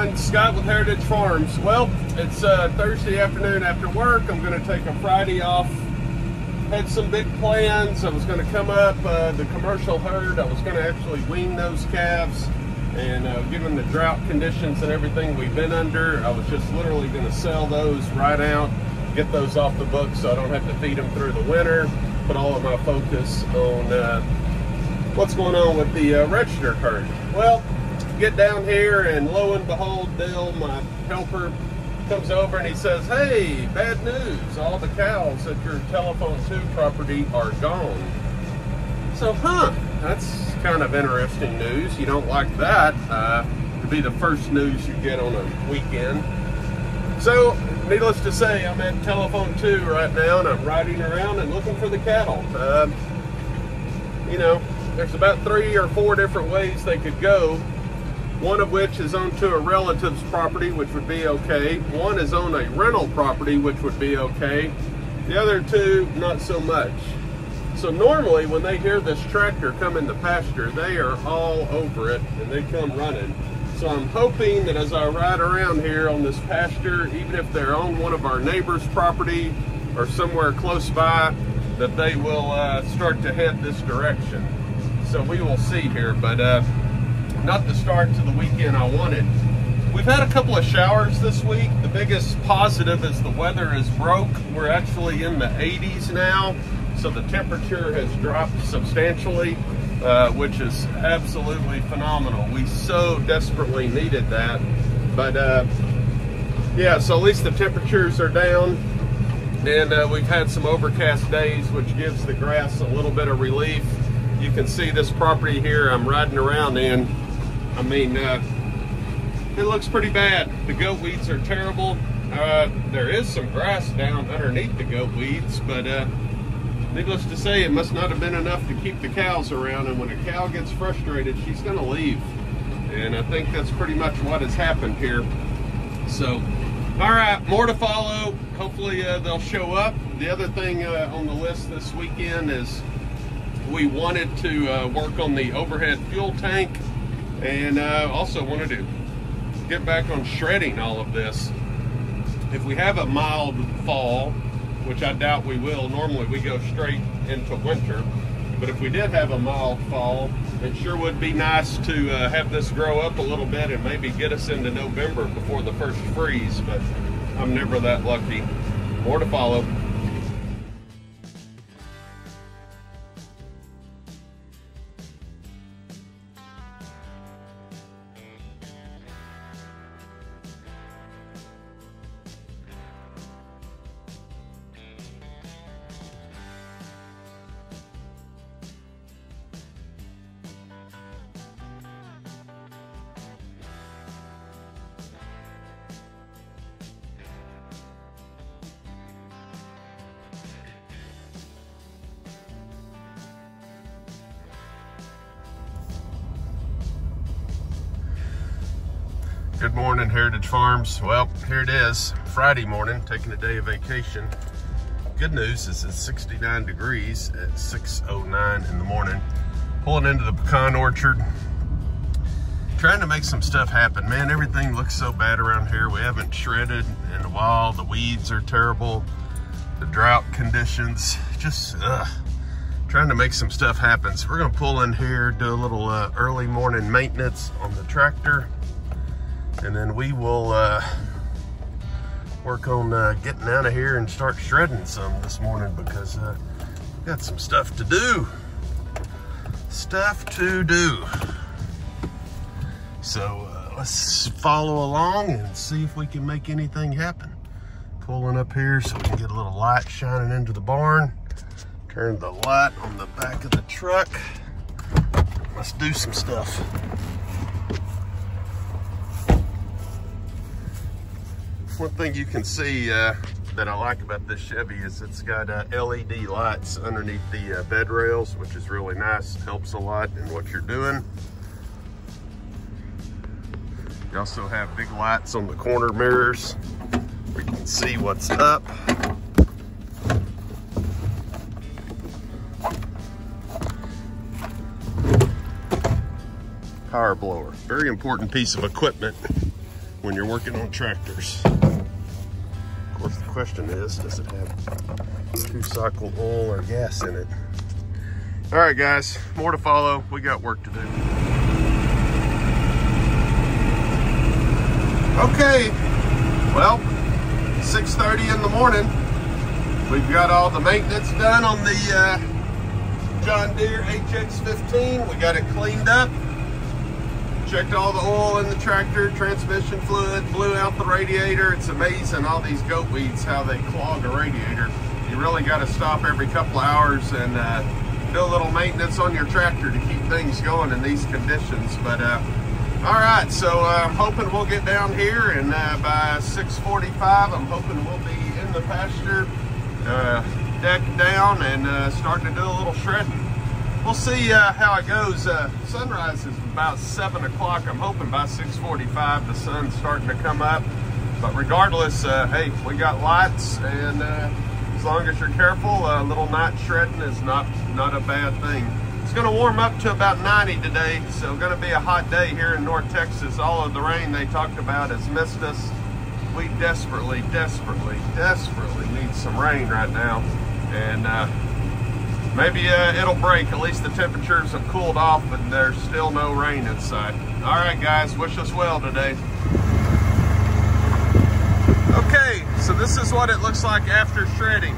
everyone, Scott with Heritage Farms. Well, it's Thursday afternoon after work. I'm going to take a Friday off. Had some big plans. I was going to come up the commercial herd. I was going to actually wean those calves, and given the drought conditions and everything we've been under, I was just literally going to sell those right out, get those off the books so I don't have to feed them through the winter, put all of my focus on what's going on with the registered herd. Well, get down here and lo and behold, Bill, my helper, comes over and he says, "Hey, bad news, all the cows at your telephone 2 property are gone." So, that's kind of interesting news. You don't like that to be the first news you get on a weekend. So, needless to say, I'm at telephone 2 right now and I'm riding around and looking for the cattle. You know, there's about 3 or 4 different ways they could go. One of which is onto a relative's property, which would be okay. One is on a rental property, which would be okay. The other 2, not so much. So normally when they hear this tractor come in the pasture, they are all over it and they come running. So I'm hoping that as I ride around here on this pasture, even if they're on one of our neighbor's property or somewhere close by, that they will start to head this direction. So we will see here, but not the start to the weekend I wanted. We've had a couple of showers this week. The biggest positive is the weather is broke. We're actually in the 80s now, so the temperature has dropped substantially, which is absolutely phenomenal. We so desperately needed that. But yeah, so at least the temperatures are down, and we've had some overcast days, which gives the grass a little bit of relief. You can see this property here I'm riding around in. I mean, it looks pretty bad. The goat weeds are terrible. There is some grass down underneath the goat weeds, but needless to say, it must not have been enough to keep the cows around, and when a cow gets frustrated, she's going to leave. And I think that's pretty much what has happened here. So, all right, more to follow. Hopefully they'll show up. The other thing on the list this weekend is we wanted to work on the overhead fuel tank, and also wanted to get back on shredding all of this. If we have a mild fall, which I doubt we will, normally we go straight into winter, but if we did have a mild fall, it sure would be nice to have this grow up a little bit and maybe get us into November before the first freeze, but I'm never that lucky. More to follow. Good morning, Heritage Farms. Well, here it is, Friday morning, taking a day of vacation. Good news is it's 69 degrees at 6:09 in the morning. Pulling into the pecan orchard, trying to make some stuff happen. Man, everything looks so bad around here. We haven't shredded in a while. The weeds are terrible. The drought conditions, just trying to make some stuff happen. So we're gonna pull in here, do a little early morning maintenance on the tractor, and then we will work on getting out of here and start shredding some this morning, because we've got some stuff to do. So let's follow along and see if we can make anything happen. Pulling up here so we can get a little light shining into the barn. Turn the light on the back of the truck. Let's do some stuff. One thing you can see that I like about this Chevy is it's got LED lights underneath the bed rails, which is really nice. Helps a lot in what you're doing. You also have big lights on the corner mirrors where you can see what's up. Power blower, very important piece of equipment when you're working on tractors. Of course, the question is, does it have 2-cycle oil or gas in it? All right, guys, more to follow. We got work to do. Okay, well, 6:30 in the morning. We've got all the maintenance done on the John Deere HX15. We got it cleaned up. Checked all the oil in the tractor, transmission fluid, blew out the radiator. It's amazing, all these goat weeds, how they clog a radiator. You really got to stop every couple of hours and do a little maintenance on your tractor to keep things going in these conditions. But all right, so I'm hoping we'll get down here, and by 6:45, I'm hoping we'll be in the pasture, deck down, and starting to do a little shredding. We'll see how it goes. Sunrise is about 7 o'clock. I'm hoping by 6:45 the sun's starting to come up. But regardless, hey, we got lights, and as long as you're careful, a little night shredding is not a bad thing. It's going to warm up to about 90 today, so going to be a hot day here in North Texas. All of the rain they talked about has missed us. We desperately need some rain right now, and maybe it'll break. At least the temperatures have cooled off, but there's still no rain in sight. All right, guys, wish us well today. Okay, so this is what it looks like after shredding.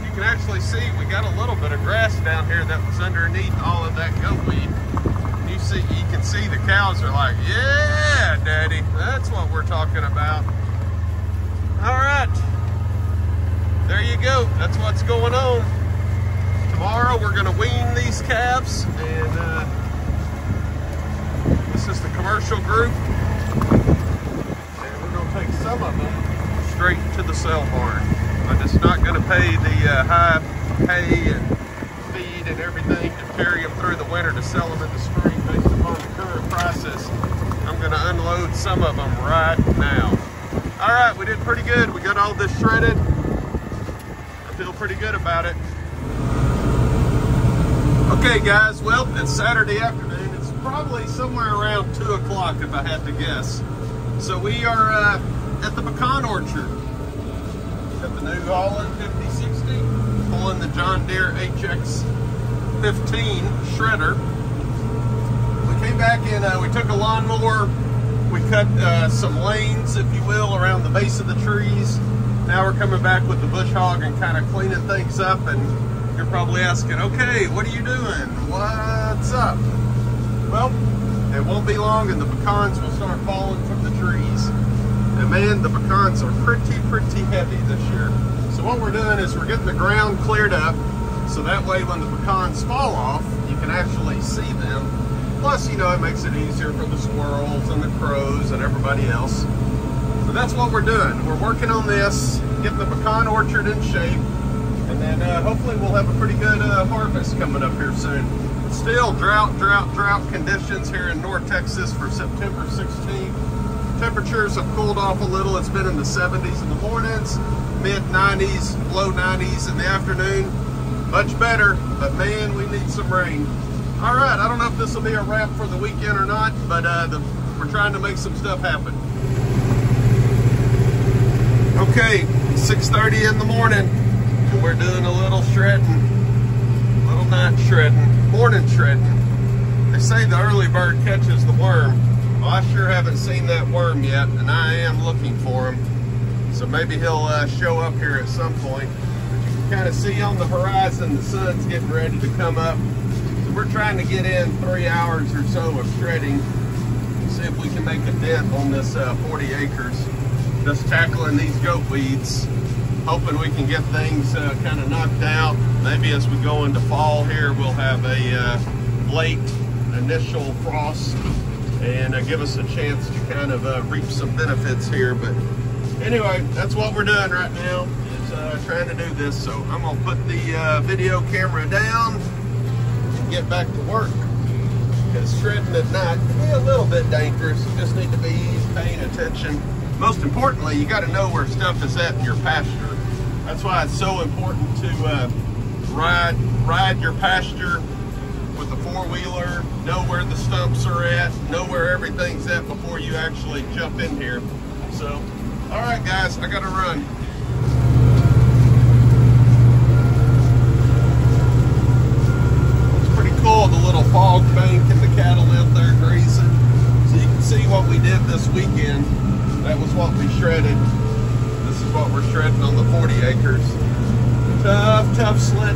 You can actually see we got a little bit of grass down here that was underneath all of that goat weed. You can see the cows are like, yeah, Daddy, that's what we're talking about. All right, there you go. That's what's going on. Tomorrow we're gonna wean these calves, and this is the commercial group, and we're gonna take some of them straight to the sale barn. I'm just not gonna pay the high hay and feed and everything to carry them through the winter to sell them in the spring based upon the current prices. I'm gonna unload some of them right now. All right, we did pretty good. We got all this shredded. I feel pretty good about it. Okay, guys, well, it's Saturday afternoon. It's probably somewhere around 2 o'clock if I had to guess. So we are at the pecan orchard. Got the New Holland 5060, pulling the John Deere HX15 shredder. We came back and we took a lawnmower. We cut some lanes, if you will, around the base of the trees. Now we're coming back with the bush hog and kind of cleaning things up. And you're probably asking, okay, what are you doing? What's up? Well, it won't be long and the pecans will start falling from the trees. And man, the pecans are pretty heavy this year. So what we're doing is we're getting the ground cleared up, so that way when the pecans fall off, you can actually see them. Plus, you know, it makes it easier for the squirrels and the crows and everybody else. So that's what we're doing. We're working on this, getting the pecan orchard in shape, and then hopefully we'll have a pretty good harvest coming up here soon. Still drought conditions here in North Texas for September 16th. Temperatures have cooled off a little. It's been in the 70s in the mornings, mid 90s, low 90s in the afternoon. Much better, but man, we need some rain. All right, I don't know if this will be a wrap for the weekend or not, but we're trying to make some stuff happen. Okay, 6:30 in the morning, and we're doing a little shredding, little night shredding, morning shredding. They say the early bird catches the worm. Well, I sure haven't seen that worm yet, and I am looking for him. So maybe he'll show up here at some point. But you can kind of see on the horizon the sun's getting ready to come up. So we're trying to get in 3 hours or so of shredding. See if we can make a dent on this 40 acres. Just tackling these goat weeds. Hoping we can get things kind of knocked out. Maybe as we go into fall here, we'll have a late initial frost and give us a chance to kind of reap some benefits here. But anyway, that's what we're doing right now, is trying to do this. So I'm gonna put the video camera down and get back to work, because shredding at night can be a little bit dangerous. You just need to be paying attention. Most importantly, you got to know where stuff is at in your pasture. That's why it's so important to ride your pasture with the four-wheeler, know where the stumps are at, know where everything's at before you actually jump in here. So, all right, guys, I gotta run. It's pretty cool, the little fog bank and the cattle out there grazing. So you can see what we did this weekend. That was what we shredded. This is what we're shredding on the 40 acres. Tough sled.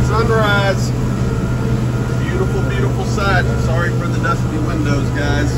Sunrise. Beautiful, beautiful sight. Sorry for the dusty windows, guys.